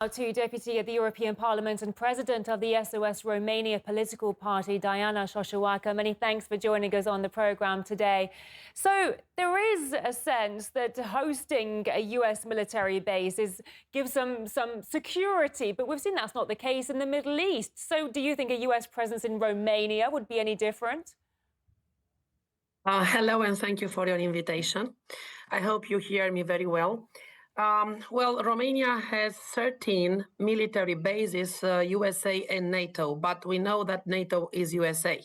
To Deputy at the European Parliament and President of the SOS Romania political party, Diana Șoșoacă. Many thanks for joining us on the programme today. So there is a sense that hosting a US military base gives some security, but we've seen that's not the case in the Middle East. So do you think a US presence in Romania would be any different? Hello, and thank you for your invitation. I hope you hear me very well. Well, Romania has 13 military bases, USA and NATO, but we know that NATO is USA.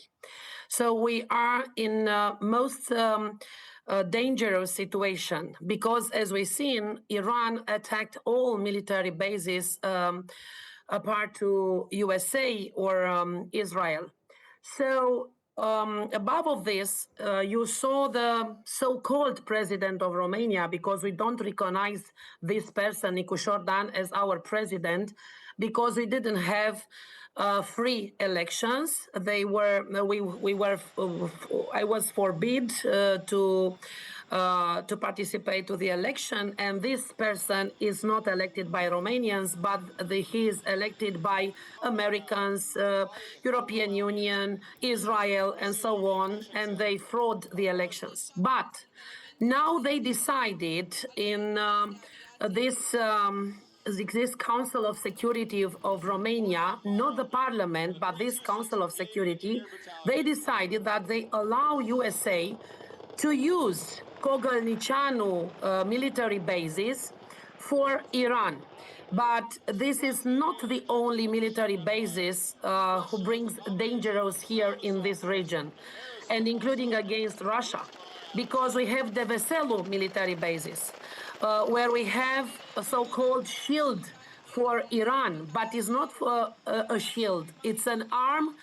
So we are in most dangerous situation because, as we've seen, Iran attacked all military bases apart to USA or Israel. So above of this, you saw the so-called president of Romania, because we don't recognize this person, Nicu Șordan, as our president, because we didn't have free elections. I was forbid to participate to the election, and this person is not elected by Romanians, but he is elected by Americans, European Union, Israel, and so on, and they fraud the elections. But now they decided in this Council of Security of Romania, not the parliament, but this Council of Security, they decided that they allow USA to use Cogălnicianu military bases for Iran. But this is not the only military bases who brings dangers here in this region, and including against Russia, because we have the Veselu military bases, where we have a so-called shield for Iran, but it's not a shield. It's an arm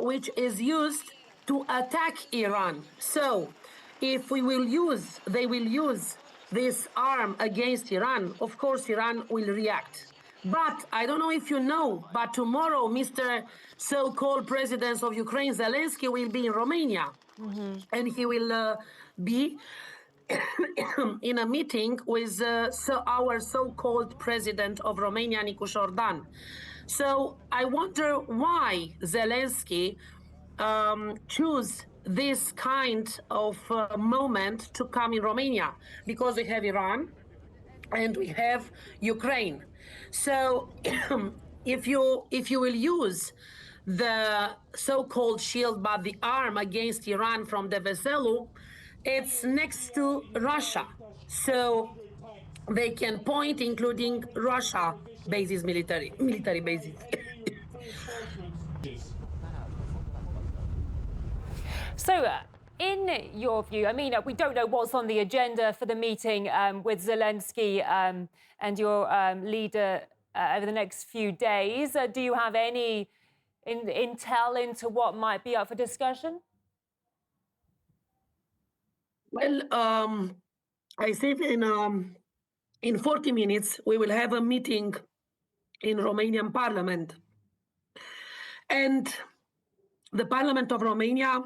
which is used to attack Iran. So if they will use this arm against Iran, of course Iran will react. But I don't know if you know, but tomorrow Mr. so-called President of Ukraine, Zelensky, will be in Romania. Mm-hmm. And he will be in a meeting with our so-called President of Romania, Nicu Șordan. So I wonder why Zelensky choose this kind of moment to come in Romania, because we have Iran and we have Ukraine. So if you will use the so-called shield, but the arm against Iran from the Veselu, it's next to Russia. So they can point, including Russia bases, military bases. So, in your view, I mean, we don't know what's on the agenda for the meeting with Zelensky and your leader over the next few days. Do you have any intel into what might be up for discussion? Well, I said in 40 minutes we will have a meeting in Romanian Parliament, and the Parliament of Romania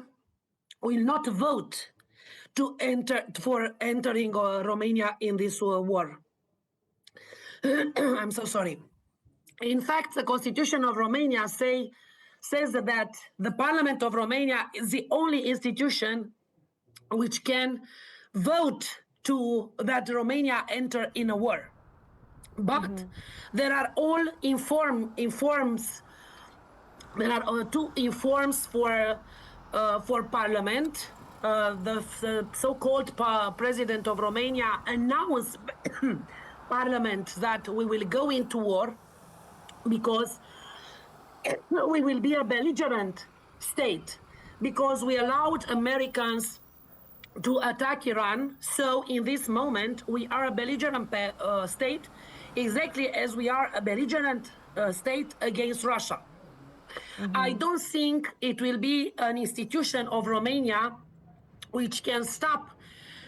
will not vote for entering Romania in this war. I'm so sorry. In fact, the Constitution of Romania says that the Parliament of Romania is the only institution which can vote to that Romania enter in a war. But there are all informs. There are two informs for Parliament. The so-called President of Romania announced Parliament that we will go into war because we will be a belligerent state, because we allowed Americans to attack Iran. So in this moment, we are a belligerent state, exactly as we are a belligerent state against Russia. Mm-hmm. I don't think it will be an institution of Romania which can stop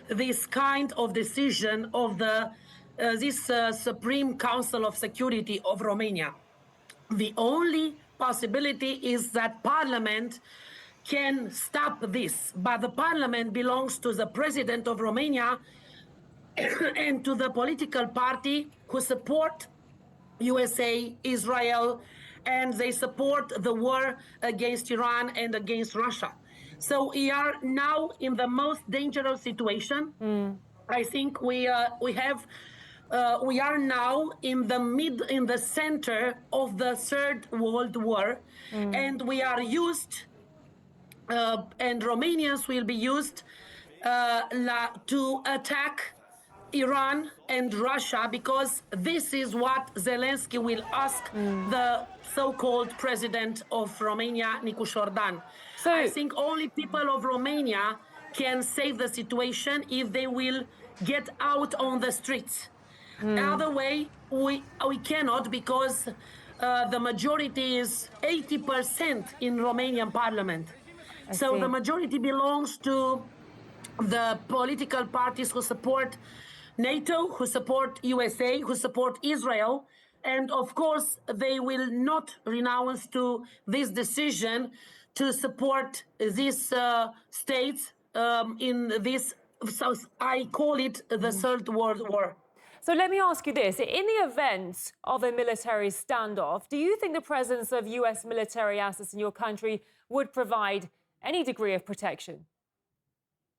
this kind of decision of this Supreme Council of Security of Romania. The only possibility is that Parliament can stop this, but the Parliament belongs to the President of Romania and to the political party who support USA, Israel, and they support the war against Iran and against Russia. So we are now in the most dangerous situation. I think we are now in the center of the Third World War, and we are used, and Romanians will be used to attack Iran and Russia, because this is what Zelensky will ask the so-called president of Romania, Nicu Șordan. I So, think only people of Romania can save the situation if they will get out on the streets. Other way, we cannot, because the majority is 80% in Romanian parliament. I So the see. majority belongs to the political parties who support NATO, who support USA, who support Israel. And of course, they will not renounce to this decision to support these states in this, so I call it the Third World War. So let me ask you this. In the event of a military standoff, do you think the presence of US military assets in your country would provide any degree of protection?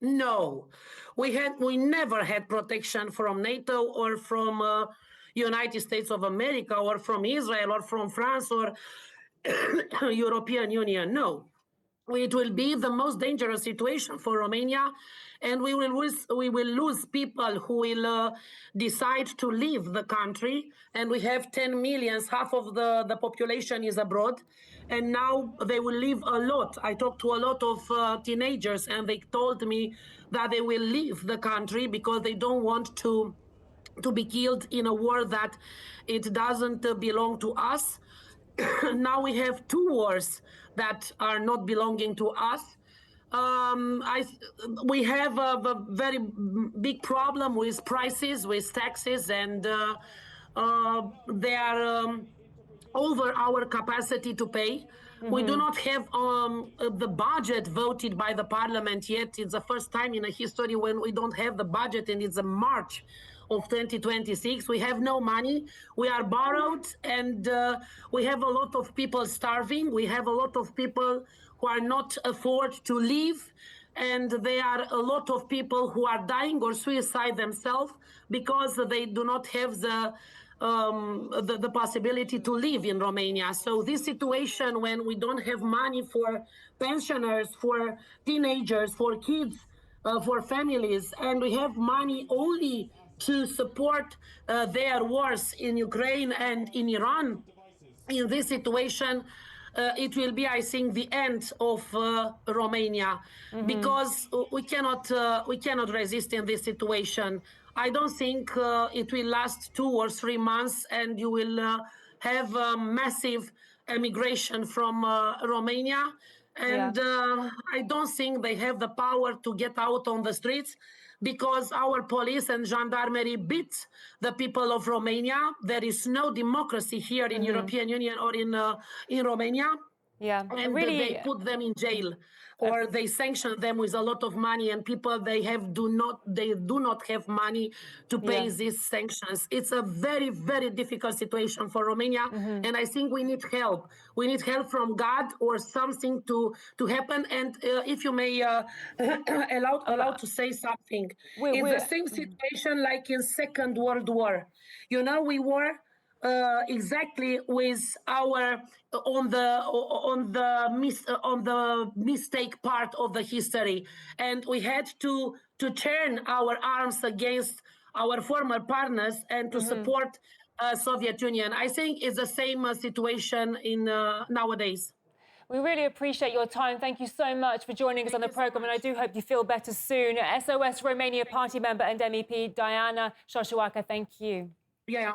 No, we never had protection from NATO or from United States of America or from Israel or from France or European Union. No, it will be the most dangerous situation for Romania, and we will lose people who will decide to leave the country. And we have 10 million, half of the population is abroad, and now they will leave a lot. I talked to a lot of teenagers, and they told me that they will leave the country because they don't want to be killed in a war that it doesn't belong to us. Now we have two wars that are not belonging to us. We have a very big problem with prices, with taxes, and they are over our capacity to pay. We do not have the budget voted by the parliament yet. It's the first time in a history when we don't have the budget, and it's a March of 2026. We have no money. We are borrowed, and we have a lot of people starving. We have a lot of people who are not afford to live, and there are a lot of people who are dying or suicide themselves because they do not have the possibility to live in Romania. So this situation, when we don't have money for pensioners, for teenagers, for kids, for families, and we have money only to support their wars in Ukraine and in Iran, in this situation, it will be, I think, the end of Romania, because we cannot resist in this situation. I don't think it will last 2 or 3 months, and you will have massive emigration from Romania. And I don't think they have the power to get out on the streets, because our police and gendarmerie beat the people of Romania. There is no democracy here in European Union or in Romania. Yeah, And really, they put them in jail, or they sanction them with a lot of money, and people they do not have money to pay these sanctions. It's a very, very difficult situation for Romania, and I think we need help. We need help from God or something to happen. And if you may allow to say something, it's the same situation like in Second World War. You know, we were exactly with our on the mistake part of the history, and we had to turn our arms against our former partners and to support Soviet Union. I think it's the same situation in nowadays. we really appreciate your time. Thank you so much for joining us on the program, and I do hope you feel better soon. SOS Romania party member and MEP Diana Șoșoacă, thank you. Yeah.